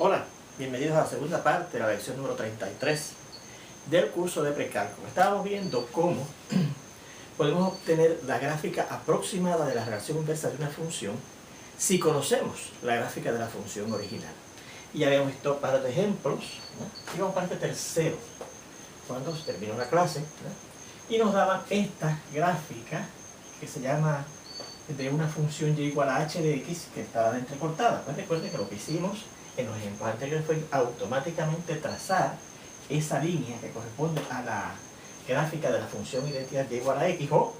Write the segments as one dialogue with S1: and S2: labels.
S1: Hola, bienvenidos a la segunda parte de la lección número 33 del curso de precálculo. Estábamos viendo cómo podemos obtener la gráfica aproximada de la relación inversa de una función si conocemos la gráfica de la función original. Y ya habíamos visto par de ejemplos, ¿no? Y vamos para este tercero, cuando se terminó la clase, ¿no? Y nos daban esta gráfica que se llama de una función y igual a h de x que estaba entrecortada. Pues recuerden que lo que hicimos en los ejemplos anteriores fue automáticamente trazar esa línea que corresponde a la gráfica de la función identidad y igual a x, o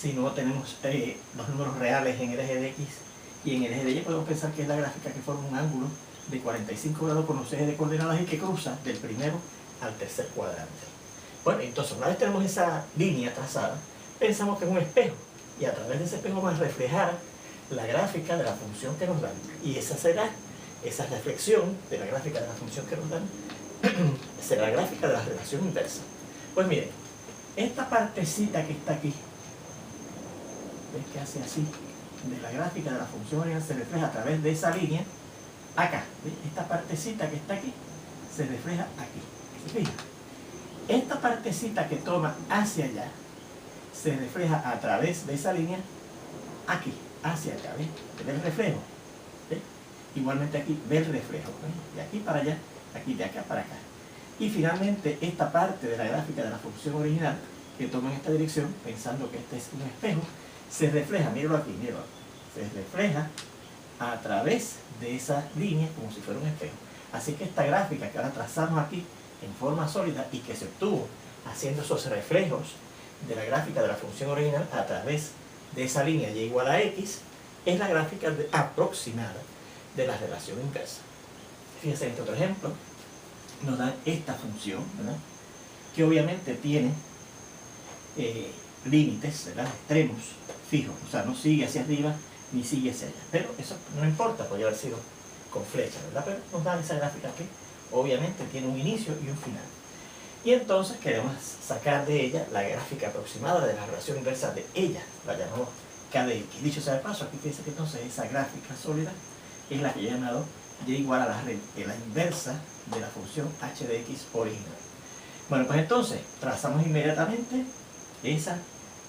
S1: si no tenemos los números reales en el eje de x y en el eje de y, podemos pensar que es la gráfica que forma un ángulo de 45 grados con los ejes de coordenadas y que cruza del primero al tercer cuadrante. Bueno, entonces una vez tenemos esa línea trazada, pensamos que es un espejo, y a través de ese espejo vamos a reflejar la gráfica de la función que nos dan, y esa será esa reflexión de la gráfica de la función que nos dan será la gráfica de la relación inversa. Pues miren, esta partecita que está aquí, ¿ves que hace así? De la gráfica de la función original se refleja a través de esa línea acá. ¿Ves? Esta partecita que está aquí se refleja aquí. ¿Se fijan? Esta partecita que toma hacia allá se refleja a través de esa línea aquí, hacia acá. ¿Ves? ¿Ve el reflejo? ¿Ves? Igualmente aquí ve el reflejo. ¿Ves? De aquí para allá, aquí de acá para acá. Y finalmente esta parte de la gráfica de la función original que toma en esta dirección, pensando que este es un espejo, se refleja, míralo aquí, míralo aquí, se refleja a través de esa línea como si fuera un espejo. Así que esta gráfica que ahora trazamos aquí en forma sólida y que se obtuvo haciendo esos reflejos de la gráfica de la función original a través de esa línea y igual a x, es la gráfica aproximada de la relación inversa. Fíjense en este otro ejemplo, nos dan esta función, ¿verdad? Que obviamente tiene límites, ¿verdad? Extremos fijos, o sea, no sigue hacia arriba ni sigue hacia allá, pero eso no importa, podría haber sido con flecha, ¿verdad? Pero nos dan esa gráfica que obviamente tiene un inicio y un final. Y entonces queremos sacar de ella la gráfica aproximada de la relación inversa de ella, la llamamos k de x. Dicho sea de paso, aquí fíjense que entonces esa gráfica sólida es la que he llamado y igual a la inversa de la función h de x original. Bueno, pues entonces trazamos inmediatamente esa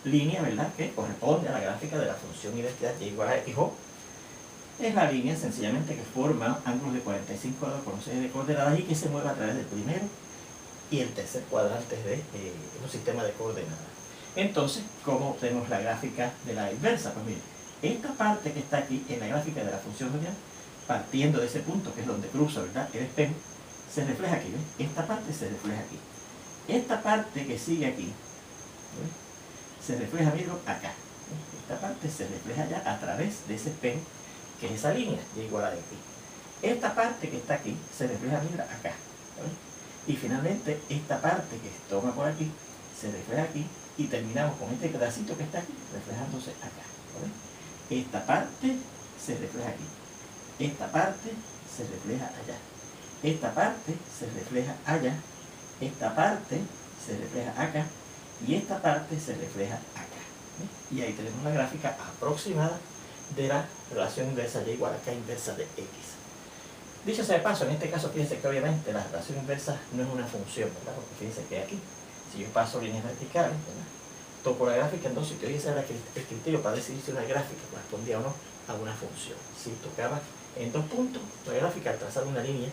S1: línea, ¿verdad?, que corresponde a la gráfica de la función identidad y igual a x, o es la línea sencillamente que forma ángulos de 45 grados con los ejes de coordenadas y que se mueve a través del primero y el tercer cuadrante de un sistema de coordenadas. Entonces, ¿cómo obtenemos la gráfica de la inversa? Pues miren, esta parte que está aquí en la gráfica de la función original, partiendo de ese punto que es donde cruza, ¿verdad?, el espejo, se refleja aquí, ¿ves? Esta parte se refleja aquí. Esta parte que sigue aquí, ¿ves?, se refleja, miro, acá. ¿Ves? Esta parte se refleja allá a través de ese espejo, que es esa línea, y igual a x. Esta parte que está aquí se refleja, mira, acá. ¿Ves? Y finalmente, esta parte que toma por aquí, se refleja aquí, y terminamos con este pedacito que está aquí, reflejándose acá. ¿Ves? Esta parte se refleja aquí. Esta parte se refleja allá. Esta parte se refleja allá. Esta parte se refleja acá. Y esta parte se refleja acá. ¿Ves? Y ahí tenemos la gráfica aproximada de la relación inversa y igual a k inversa de x. Dicho sea de paso, en este caso fíjense que obviamente la relación inversa no es una función, ¿verdad? Porque fíjense que aquí, si yo paso líneas verticales, ¿verdad?, toco la gráfica en dos sitios y ese era el criterio para decidir si una gráfica correspondía o no a una función. Si tocaba en dos puntos la gráfica al trazar una línea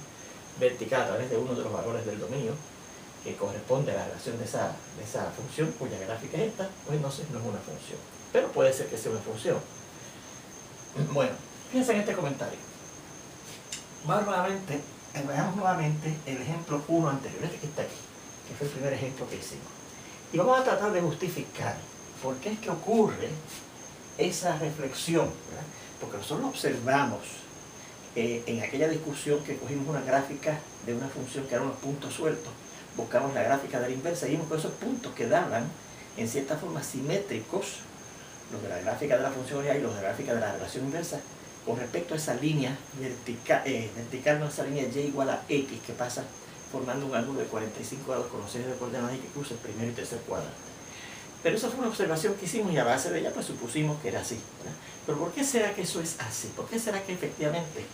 S1: vertical a través de uno de los valores del dominio que corresponde a la relación de esa función, cuya gráfica es esta, pues entonces no es una función. Pero puede ser que sea una función. Bueno, fíjense en este comentario. Veamos nuevamente el ejemplo 1 anterior, este que está aquí, que fue el primer ejemplo que hicimos. Y vamos a tratar de justificar por qué es que ocurre esa reflexión, ¿verdad? Porque nosotros observamos en aquella discusión que cogimos una gráfica de una función que eran unos puntos sueltos, buscamos la gráfica de la inversa y vimos que esos puntos quedaban en cierta forma simétricos, los de la gráfica de la función original y los de la gráfica de la relación inversa, con respecto a esa línea vertical, no, esa línea y igual a x que pasa formando un ángulo de 45 grados con los ejes de coordenadas y que cruza el primero y tercer cuadrante. Pero esa fue una observación que hicimos y a base de ella pues supusimos que era así, ¿verdad? Pero ¿por qué será que eso es así? ¿Por qué será que efectivamente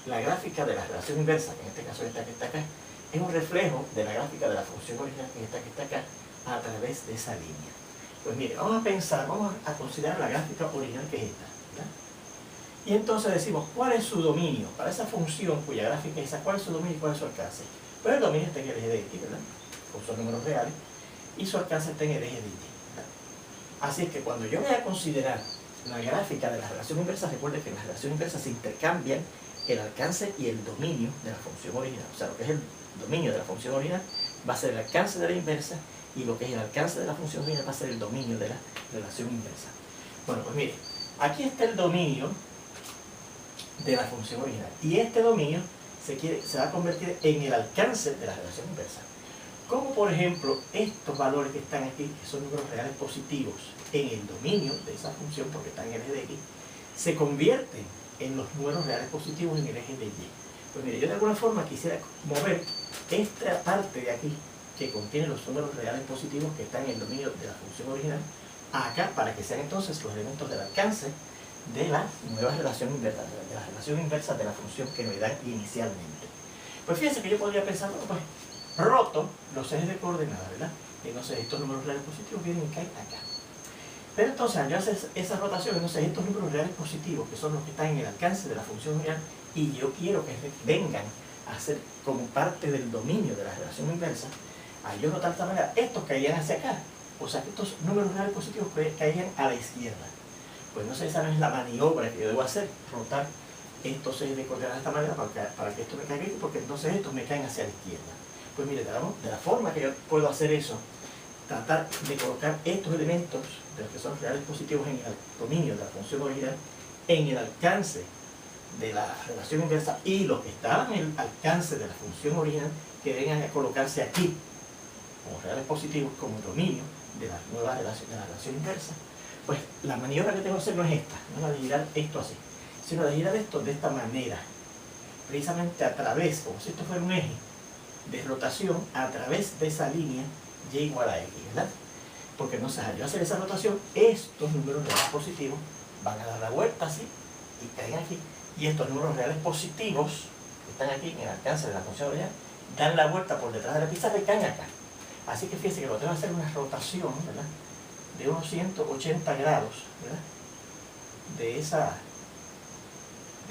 S1: la gráfica de la relación inversa, que en este caso esta que está acá, es un reflejo de la gráfica de la función original, que es esta que está acá, a través de esa línea. Pues mire, vamos a pensar, vamos a considerar la gráfica original que es esta, ¿verdad? Y entonces decimos, ¿cuál es su dominio? Para esa función cuya gráfica es esa, ¿cuál es su dominio y cuál es su alcance? Pues el dominio está en el eje de X, ¿verdad? Pues son números reales, y su alcance está en el eje de Y, ¿verdad? Así es que cuando yo voy a considerar la gráfica de la relación inversa, recuerde que en la relación inversa se intercambian el alcance y el dominio de la función original. O sea, lo que es el dominio de la función original va a ser el alcance de la inversa, y lo que es el alcance de la función original va a ser el dominio de la relación inversa. Bueno, pues mire, aquí está el dominio de la función original, y este dominio se va a convertir en el alcance de la relación inversa. Como por ejemplo, estos valores que están aquí, que son números reales positivos, en el dominio de esa función, porque están en el eje de X, se convierten en los números reales positivos en el eje de Y. Pues mire, yo de alguna forma quisiera mover esta parte de aquí, que contiene los números reales positivos que están en el dominio de la función original, acá, para que sean entonces los elementos del alcance de la nueva relación inversa, de la relación inversa de la función que me dan inicialmente. Pues fíjense que yo podría pensar, bueno, pues roto los ejes de coordenadas, ¿verdad? Entonces estos números reales positivos vienen y caen acá. Pero entonces al yo hacer esa rotación, entonces estos números reales positivos, que son los que están en el alcance de la función original, y yo quiero que vengan a ser como parte del dominio de la relación inversa, al yo rotar de esta manera, estos caerían hacia acá. O sea que estos números reales positivos caerían a la izquierda. Pues no sé, esa no es la maniobra que yo debo hacer, rotar estos ejes de coordenadas de esta manera para que esto me caiga aquí, porque entonces estos me caen hacia la izquierda. Pues mire, de la forma que yo puedo hacer eso, tratar de colocar estos elementos de los que son reales positivos en el dominio de la función original, en el alcance de la relación inversa, y los que estaban en el alcance de la función original, que vengan a colocarse aquí como reales positivos, como dominio de la nueva relación, de la relación inversa. Pues la maniobra que tengo que hacer no es esta, no es la de girar esto así, sino de girar esto de esta manera, precisamente a través, como si esto fuera un eje de rotación, a través de esa línea Y igual a X, ¿verdad? Porque entonces al yo hacer esa rotación, estos números reales positivos van a dar la vuelta así y caen aquí, y estos números reales positivos que están aquí en el alcance de la función original dan la vuelta por detrás de la pizarra y caen acá. Así que fíjense que lo tengo que hacer una rotación, ¿verdad?, de unos 180 grados, ¿verdad?, de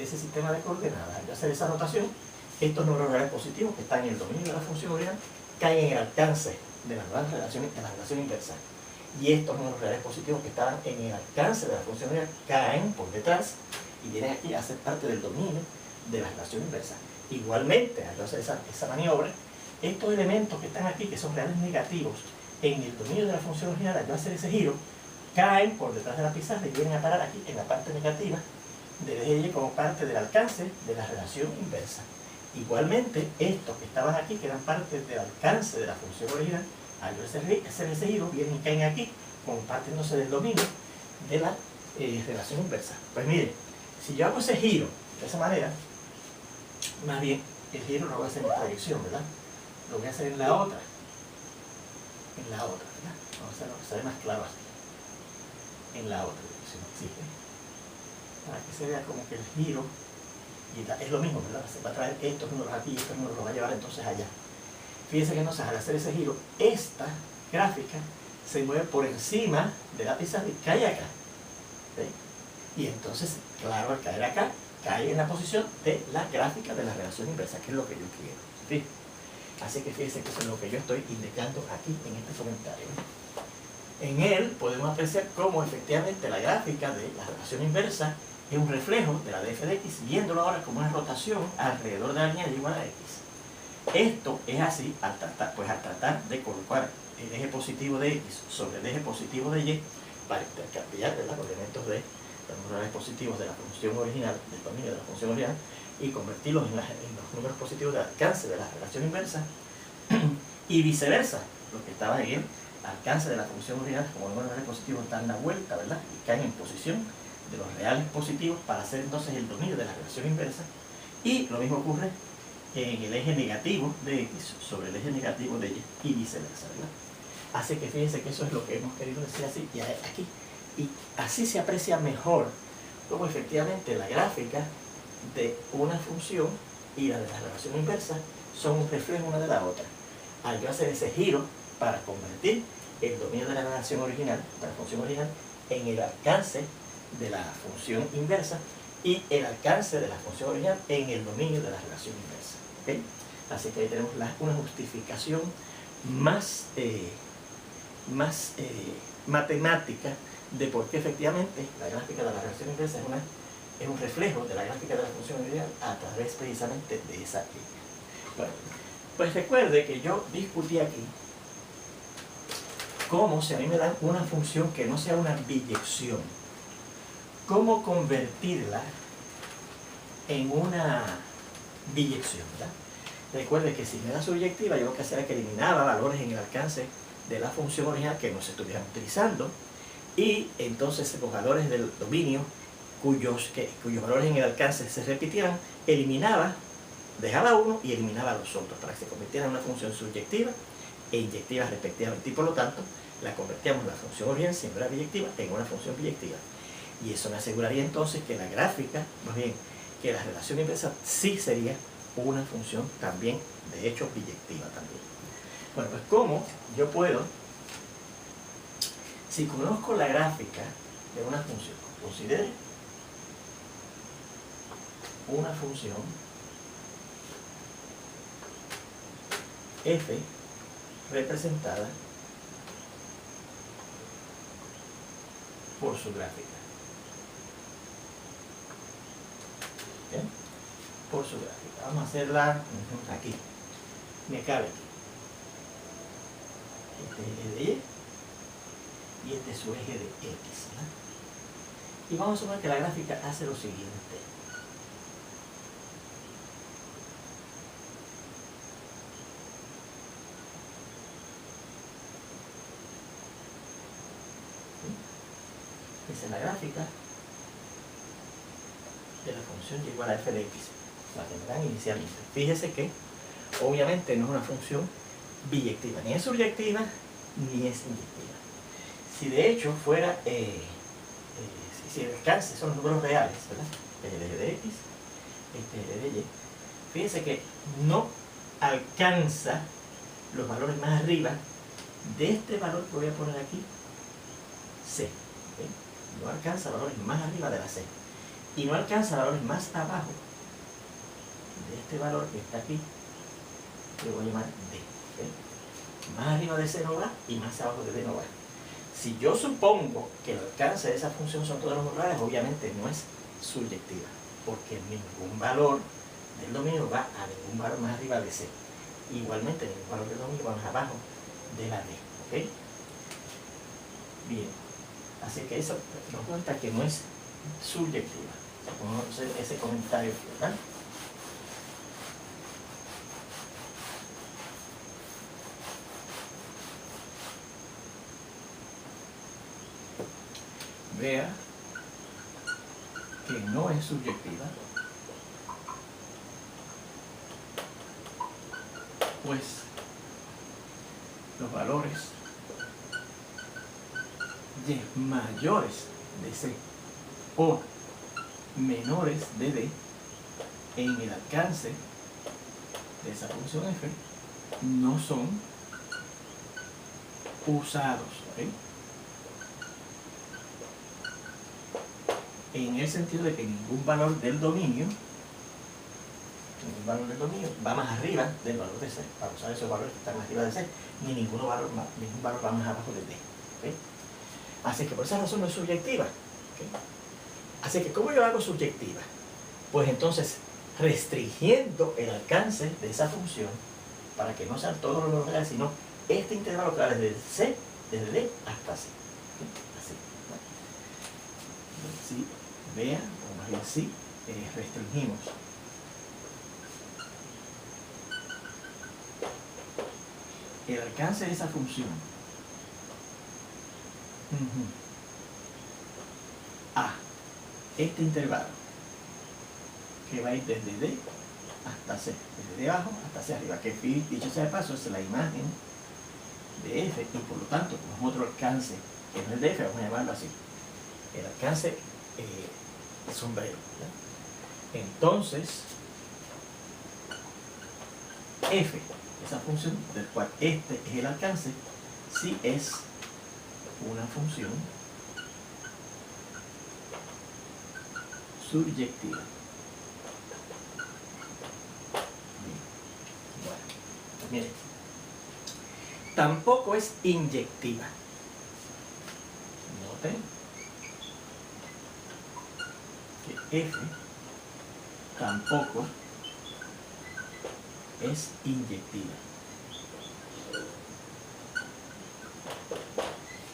S1: ese sistema de coordenadas. Al hacer esa rotación, estos números reales positivos que están en el dominio de la función original caen en el alcance de la nueva relación, de la relación inversa. Y estos números reales positivos que estaban en el alcance de la función original caen por detrás y vienen aquí a ser parte del dominio de la relación inversa. Igualmente, al hacer esa maniobra, estos elementos que están aquí, que son reales negativos, en el dominio de la función original, al hacer ese giro, caen por detrás de la pizarra y vienen a parar aquí en la parte negativa del eje Y como parte del alcance de la relación inversa. Igualmente, estos que estaban aquí, que eran parte del alcance de la función original, al hacer ese giro, vienen y caen aquí como parte entonces del dominio de la relación inversa. Pues mire, si yo hago ese giro de esa manera, más bien el giro no lo voy a hacer en esta dirección, ¿verdad? Lo voy a hacer en la otra, ¿verdad? Vamos a hacerlo que se ve más claro así, en la otra dirección, ¿sí? Para que se vea como que el giro, y es lo mismo, ¿verdad? Se va a traer estos números aquí y estos números los va a llevar entonces allá. Fíjense que entonces al hacer ese giro, esta gráfica se mueve por encima de la pizarra y cae acá, ¿sí? Y entonces, claro, al caer acá, cae en la posición de la gráfica de la relación inversa, que es lo que yo quiero, ¿sí? Así que fíjense que eso es lo que yo estoy indicando aquí en este comentario. En él podemos apreciar cómo efectivamente la gráfica de la relación inversa es un reflejo de la de f de x, viéndolo ahora como una rotación alrededor de la línea de igual a x. Esto es así al tratar de colocar el eje positivo de x sobre el eje positivo de y para intercambiar los elementos de los números positivos de la función original, del dominio de la función original, y convertirlos en los números positivos de alcance de la relación inversa, y viceversa, los que estaban en el alcance de la función original como números reales positivos dan la vuelta, ¿verdad?, y caen en posición de los reales positivos para hacer entonces el dominio de la relación inversa. Y lo mismo ocurre en el eje negativo de x sobre el eje negativo de y viceversa, ¿verdad? Así que fíjense que eso es lo que hemos querido decir así y aquí, y así se aprecia mejor cómo efectivamente la gráfica de una función y la de la relación inversa son un reflejo una de la otra. Al yo hacer ese giro para convertir el dominio de la relación original, de la función original, en el alcance de la función inversa y el alcance de la función original en el dominio de la relación inversa. ¿Okay? Así que ahí tenemos una justificación más matemática de por qué efectivamente la gráfica de la relación inversa es un reflejo de la gráfica de la función original a través precisamente de esa línea. Bueno, pues recuerde que yo discutí aquí cómo, si a mí me dan una función que no sea una biyección, cómo convertirla en una biyección, ¿verdad? Recuerde que si me da subyectiva, yo lo que hacía era que eliminaba valores en el alcance de la función original que no se estuvieran utilizando, y entonces los valores del dominio cuyos valores en el alcance se repitieran, eliminaba, dejaba uno y eliminaba los otros para que se convirtiera en una función subyectiva e inyectiva respectivamente, y por lo tanto la convertíamos la función original, siendo era biyectiva, en una función biyectiva. Y eso me aseguraría entonces que la gráfica, más bien, que la relación inversa sí sería una función también, de hecho, biyectiva también. Bueno, pues ¿cómo yo puedo, si conozco la gráfica de una función, considere una función f representada por su gráfica? ¿Bien? Por su gráfica. Vamos a hacerla aquí. Me cabe aquí. Este es el eje de Y y este es su eje de X, ¿verdad? Y vamos a suponer que la gráfica hace lo siguiente. Esa es la gráfica de la función y igual a f de x, la que me dan inicialmente. Fíjese que obviamente no es una función biyectiva, ni es subyectiva ni es inyectiva. Si de hecho fuera, si el alcance son los números reales, ¿verdad? El eje de x, este es el eje de y, fíjese que no alcanza los valores más arriba de este valor que voy a poner aquí, c. ¿Okay? No alcanza valores más arriba de la c y no alcanza valores más abajo de este valor que está aquí, que lo voy a llamar d. ¿Okay? Más arriba de c no va y más abajo de d no va. Si yo supongo que el alcance de esa función son todos los números reales, obviamente no es subyectiva, porque ningún valor del dominio va a ningún valor más arriba de c. Igualmente ningún valor del dominio va más abajo de la d. ¿Okay? Bien. Así que eso nos cuenta que no es subyectiva. Vamos a hacer ese comentario, ¿verdad? Vea que no es subyectiva, pues los valores y mayores de c o menores de d en el alcance de esa función f no son usados, ¿okay? En el sentido de que ningún valor del dominio va más arriba del valor de c, para usar esos valores que están más arriba de c, ni ningún valor va más abajo de d. ¿Okay? Así que por esa razón no es subyectiva. ¿Okay? Así que ¿cómo yo hago subyectiva? Pues entonces restringiendo el alcance de esa función para que no sean todos los números reales, sino este intervalo que va desde c, desde d hasta c. ¿Okay? Así. Sí, vean, o más bien sí, restringimos el alcance de esa función a este intervalo que va a ir desde D hasta C, desde D abajo hasta C arriba, que dicho sea de paso es la imagen de F, y por lo tanto como es otro alcance que no es de F, vamos a llamarlo así, el alcance sombrero, ¿verdad? Entonces, f, esa función del cual este es el alcance, sí es una función subyectiva. Bien. Bueno, miren, tampoco es inyectiva. Noten que f tampoco es inyectiva.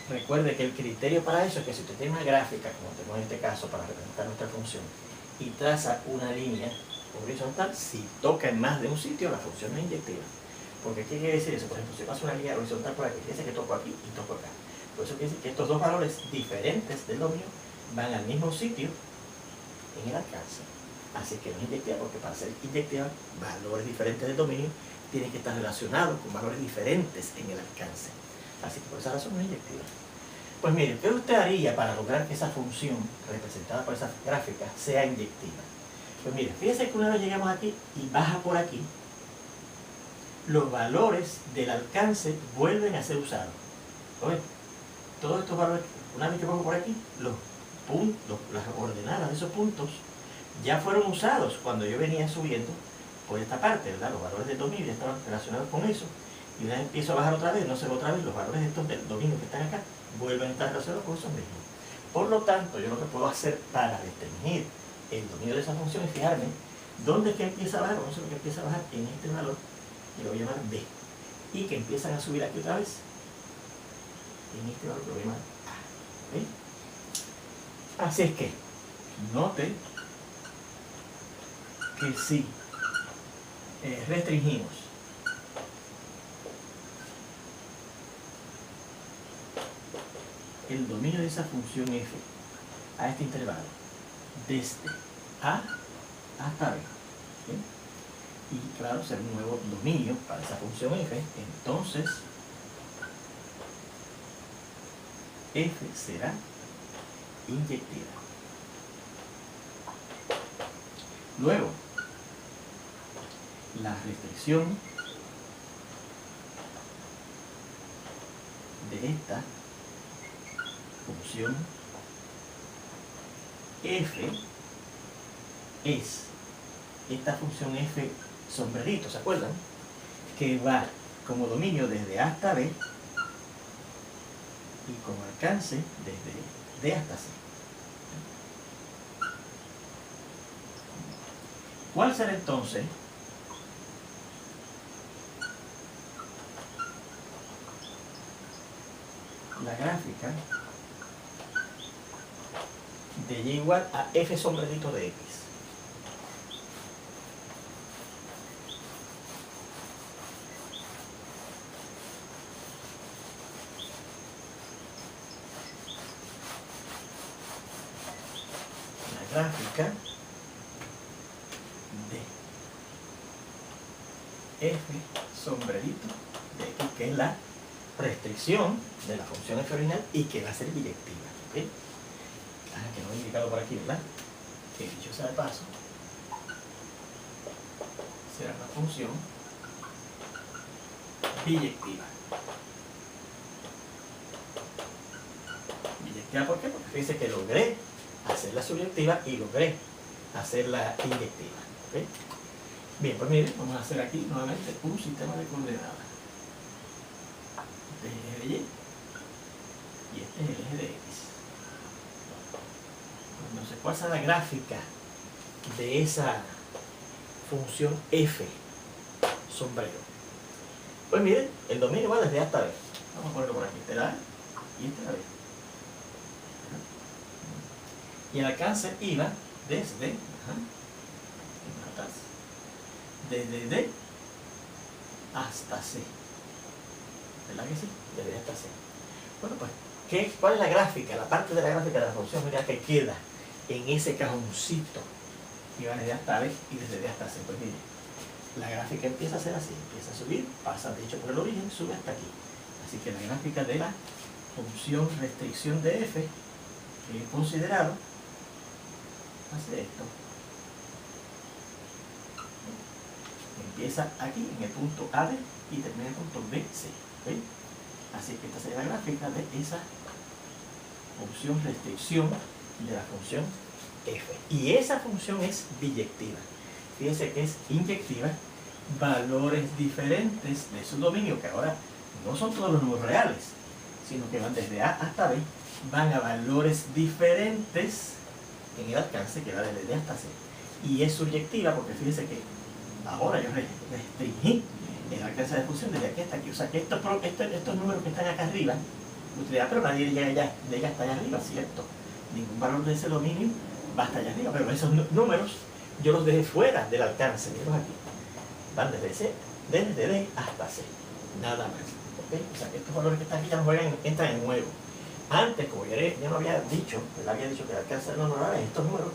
S1: Recuerde que el criterio para eso es que si usted tiene una gráfica, como tenemos en este caso para representar nuestra función, y traza una línea horizontal, si toca en más de un sitio, la función no es inyectiva. Porque ¿qué quiere decir eso? Por ejemplo, si paso una línea horizontal por aquí, quiere decir que toco aquí y toco acá. Por eso quiere decir que estos dos valores diferentes del dominio van al mismo sitio en el alcance. Así que no es inyectiva, porque para ser inyectiva, valores diferentes del dominio tienen que estar relacionados con valores diferentes en el alcance. Así que por esa razón no es inyectiva. Pues mire, ¿qué usted haría para lograr que esa función representada por esa gráfica sea inyectiva? Pues mire, fíjese que una vez llegamos aquí y baja por aquí, los valores del alcance vuelven a ser usados. ¿Oye? Todos estos valores, una vez que bajo por aquí, los puntos, las ordenadas de esos puntos ya fueron usados cuando yo venía subiendo por esta parte, ¿verdad? Los valores del dominio ya estaban relacionados con eso. Y una vez empiezo a bajar otra vez, no se ve otra vez, los valores estos del dominio que están acá vuelven a estar relacionados con esos mismos. Por lo tanto, yo lo que puedo hacer para restringir el dominio de esa función es fijarme dónde es que empieza a bajar, o no sé lo que empieza a bajar en este valor, y lo voy a llamar B. Y que empiezan a subir aquí otra vez, en este valor que lo voy a llamar A. ¿Sí? Así es que, note que si restringimos el dominio de esa función f a este intervalo desde A hasta B, ¿sí? Y claro, será un nuevo dominio para esa función f, entonces f será inyectiva. Luego, la restricción de esta función f es esta función f sombrerito, ¿se acuerdan? Que va como dominio desde A hasta B y como alcance desde D hasta C. ¿Cuál será entonces la gráfica de y igual a f sombrerito de x? La gráfica de f sombrerito de x, que es la restricción de la función f original y que va a ser biyectiva, ¿ok? Que no he indicado por aquí, ¿verdad? Que dicho sea de paso, será una función biyectiva. ¿Biyectiva por qué? Porque fíjense que logré hacerla subyectiva y logré hacerla inyectiva, ¿ok? Bien, pues miren, vamos a hacer aquí nuevamente un sistema de coordenadas. Este es el eje de y y este es el eje de x. Entonces, ¿cuál será la gráfica de esa función f sombrero? Pues miren, el dominio va desde A hasta B. Vamos a ponerlo por aquí. Este es la A y este es la B. Y el alcance iba desde D hasta C. ¿Verdad que sí? Desde D hasta C. Bueno, pues, ¿cuál es la gráfica? La parte de la gráfica de la función mira que queda en ese cajoncito que va desde A hasta B y desde D hasta C. Pues miren, la gráfica empieza a ser así, empieza a subir, pasa de hecho por el origen, sube hasta aquí. Así que la gráfica de la función restricción de f que he considerado hace esto. Empieza aquí en el punto AD y termina en el punto BC. ¿Okay? Así que esta sería la gráfica de esa función restricción de la función f. Y esa función es biyectiva. Fíjense que es inyectiva valores diferentes de su dominio, que ahora no son todos los números reales, sino que van desde A hasta B, van a valores diferentes en el alcance, que va desde D hasta C. Y es subyectiva porque fíjense que ahora yo restringí el alcance de función desde aquí hasta aquí. O sea que estos números que están acá arriba, usted dirá, pero nadie llega hasta allá arriba, ¿cierto? Ningún valor de ese dominio va hasta allá arriba, pero esos números yo los dejé fuera del alcance, miren aquí. Van desde D hasta C, nada más. ¿Okay? O sea que estos valores que están aquí ya no entran en juego. Antes, como ya no había dicho, él había dicho que el alcance de los normales, estos números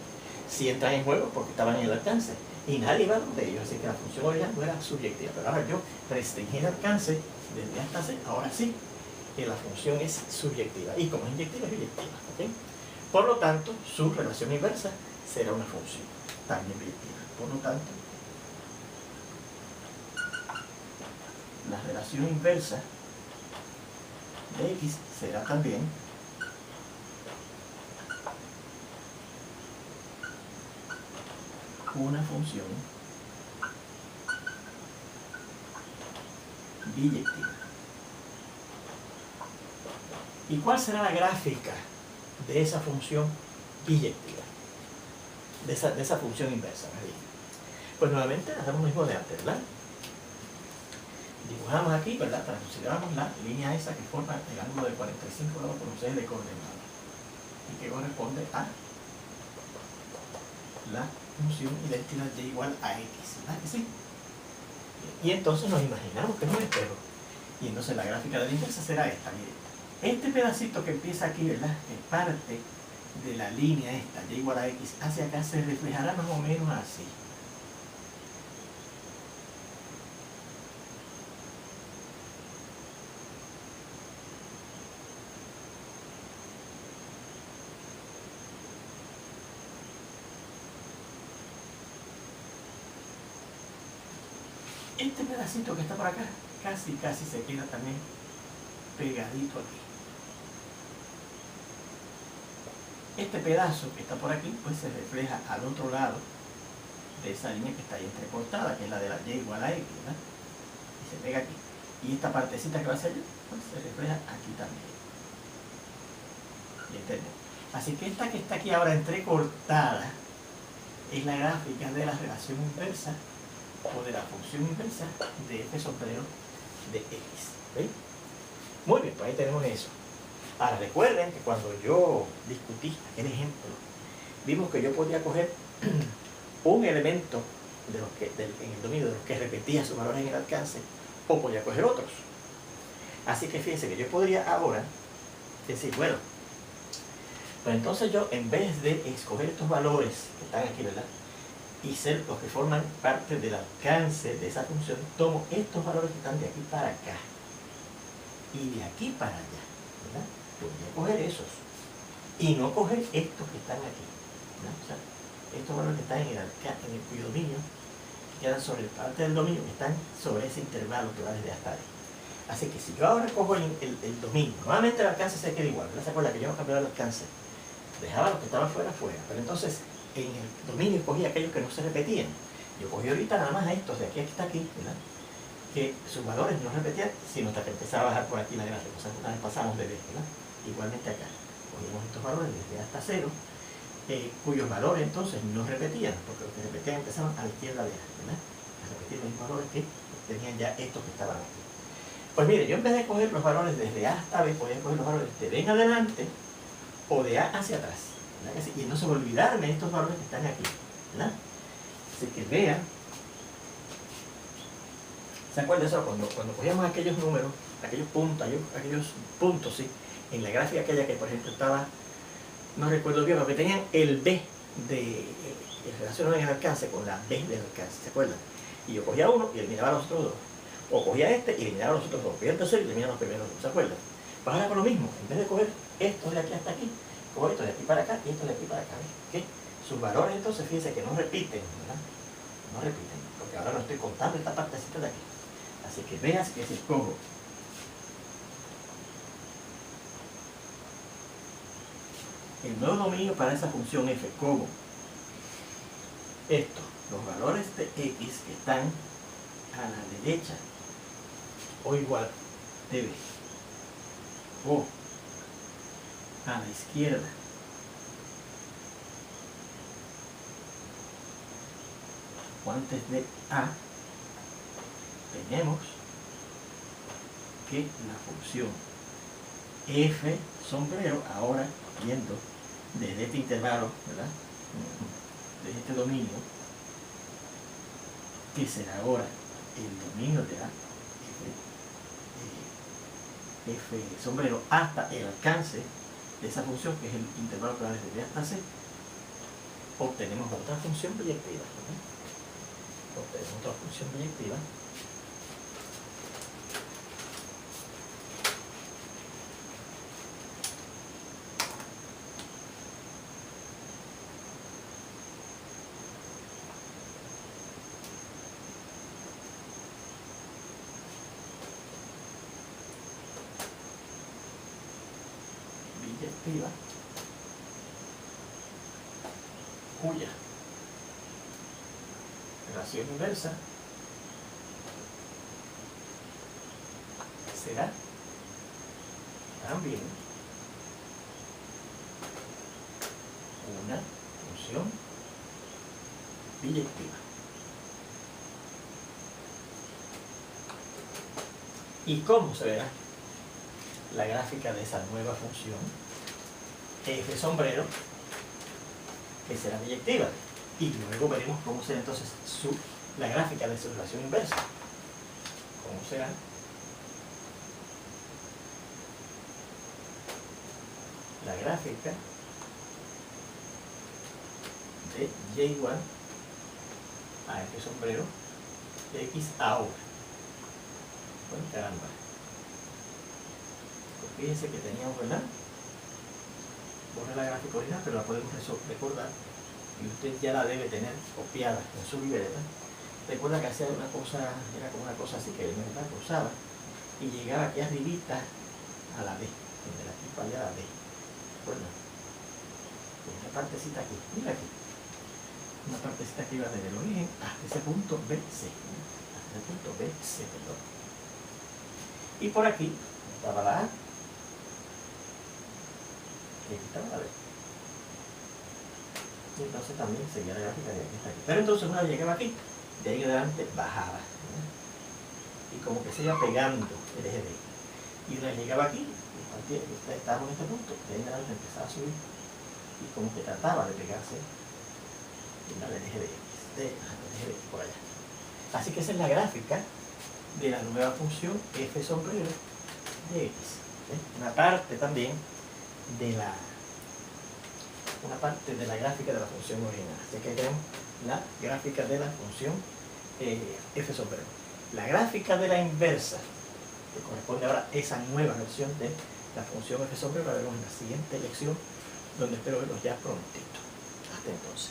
S1: sí entran en juego porque estaban en el alcance y nadie iba de ellos, así que la función original no era subyectiva. Pero ahora yo restringí el alcance desde A hasta C, ahora sí que la función es subyectiva, y como es inyectiva, es biyectiva. ¿Okay? Por lo tanto, su relación inversa será una función también biyectiva. Por lo tanto, la relación inversa de x será también una función biyectiva. ¿Y cuál será la gráfica de esa función biyectiva? De esa función inversa, ¿verdad? Pues nuevamente hacemos lo mismo de antes, ¿verdad? Dibujamos aquí, ¿verdad? Consideramos la línea esa que forma el ángulo de 45 grados por un eje de coordenadas y que corresponde a la función idéntica y igual a x, ¿verdad que sí? Y entonces nos imaginamos que es un espejo. Y entonces la gráfica de la inversa será esta, miren. Este pedacito que empieza aquí, ¿verdad? Que parte de la línea esta, y igual a x, hacia acá se reflejará más o menos así. Este pedacito que está por acá casi se queda también pegadito aquí. Este pedazo que está por aquí pues se refleja al otro lado de esa línea que está ahí entrecortada, que es la de la y igual a x, ¿verdad? Y se pega aquí. Y esta partecita que va hacia allá pues se refleja aquí también. ¿Y entendemos? Así que esta que está aquí ahora entrecortada es la gráfica de la relación inversa o de la función inversa de f sombrero de x. ¿Veis? Muy bien, pues ahí tenemos eso. Ahora recuerden que cuando yo discutí el ejemplo, vimos que yo podía coger un elemento de los que, en el dominio de los que repetía sus valores en el alcance, o podía coger otros. Así que fíjense que yo podría ahora decir, bueno, pues entonces yo en vez de escoger estos valores que están aquí, ¿verdad? Y ser los que forman parte del alcance de esa función, tomo estos valores que están de aquí para acá y de aquí para allá, ¿verdad? Podría coger esos y no coger estos que están aquí, ¿verdad? O sea, estos valores que están en el cuyo dominio quedan sobre parte del dominio que están sobre ese intervalo que va desde hasta ahí. Así que si yo ahora cojo el dominio, nuevamente el alcance se queda igual, ¿verdad? ¿Se acuerdan que yo no cambiaba el alcance? Dejaba lo que estaba fuera, pero entonces en el dominio cogí aquellos que no se repetían. Yo cogí ahorita nada más a estos de aquí hasta aquí, ¿verdad? Que sus valores no repetían, sino hasta que empezaba a bajar por aquí la gráfica. O sea, una vez pasamos de D, ¿verdad? Igualmente acá. Cogimos estos valores desde hasta 0, cuyos valores entonces no repetían, porque los que repetían empezaban a la izquierda de A, ¿verdad? A repetir los mismos valores que tenían ya estos que estaban aquí. Pues mire, yo en vez de coger los valores desde A hasta B, podía coger los valores de B en adelante o de A hacia atrás, ¿verdad? Y no se me olvidarme de estos valores que están aquí, ¿verdad? Así que vean, ¿se acuerdan de eso? Cuando cogíamos aquellos números, aquellos puntos, ¿sí? En la gráfica aquella que por ejemplo estaba, no recuerdo bien, pero que tenían el B de relacionado en el alcance con la B del alcance, ¿se acuerdan? Y yo cogía uno y eliminaba los otros dos. O cogía este y eliminaba los otros dos. Cogía el tercero y eliminaba los primeros dos, ¿se acuerdan? Pues ahora con lo mismo, en vez de coger estos de aquí hasta aquí, cojo estos de aquí para acá y estos de aquí para acá, ¿ves? ¿Okay? Sus valores entonces, fíjense que no repiten, ¿verdad? No repiten. Lo porque ahora no estoy contando esta partecita de aquí. Así que veas que si escojo el nuevo dominio para esa función f como esto, los valores de x que están a la derecha o igual de b o a la izquierda o antes de a, tenemos que la función f sombrero, ahora viendo desde este intervalo, ¿verdad? Desde este dominio, que será ahora el dominio de a f sombrero hasta el alcance de esa función, que es el intervalo que va desde b hasta c, obtenemos otra función proyectiva, ¿verdad? Obtenemos otra función proyectiva cuya relación inversa será también una función biyectiva. ¿Y cómo se verá la gráfica de esa nueva función f sombrero, que será biyectiva? Y luego veremos cómo será entonces la gráfica de su relación inversa. ¿Cómo será? La gráfica de y igual a f sombrero de x ahora. Bueno, caramba. Pues fíjense que teníamos, ¿verdad? Borré la gráfica original, pero la podemos recordar y usted ya la debe tener copiada en su libreta. Recuerda que hacía una cosa, era como una cosa así que ¿verdad? Cruzaba y llegaba aquí arribita a la B, donde aquí para allá a la B. Bueno, esta partecita aquí, mira aquí, una partecita que iba desde el origen hasta ese punto BC, hasta ese punto BC, perdón. Y por aquí estaba la A, y aquí estaba la B. Y entonces también seguía la gráfica de aquí hasta aquí. Pero entonces una vez llegaba aquí, de ahí en adelante bajaba, ¿verdad? Y como que se iba pegando el eje de X. Y una vez llegaba aquí, estábamos en este punto, de ahí en adelante empezaba a subir y como que trataba de pegarse al eje de X, el eje de X por allá. Así que esa es la gráfica de la nueva función f sombrero de X. Una parte también de la gráfica de la función original. Así que tenemos la gráfica de la función f sombrero. La gráfica de la inversa, que corresponde ahora a esa nueva versión de la función f sombrero, la veremos en la siguiente lección, donde espero verlos ya prontito. Hasta entonces.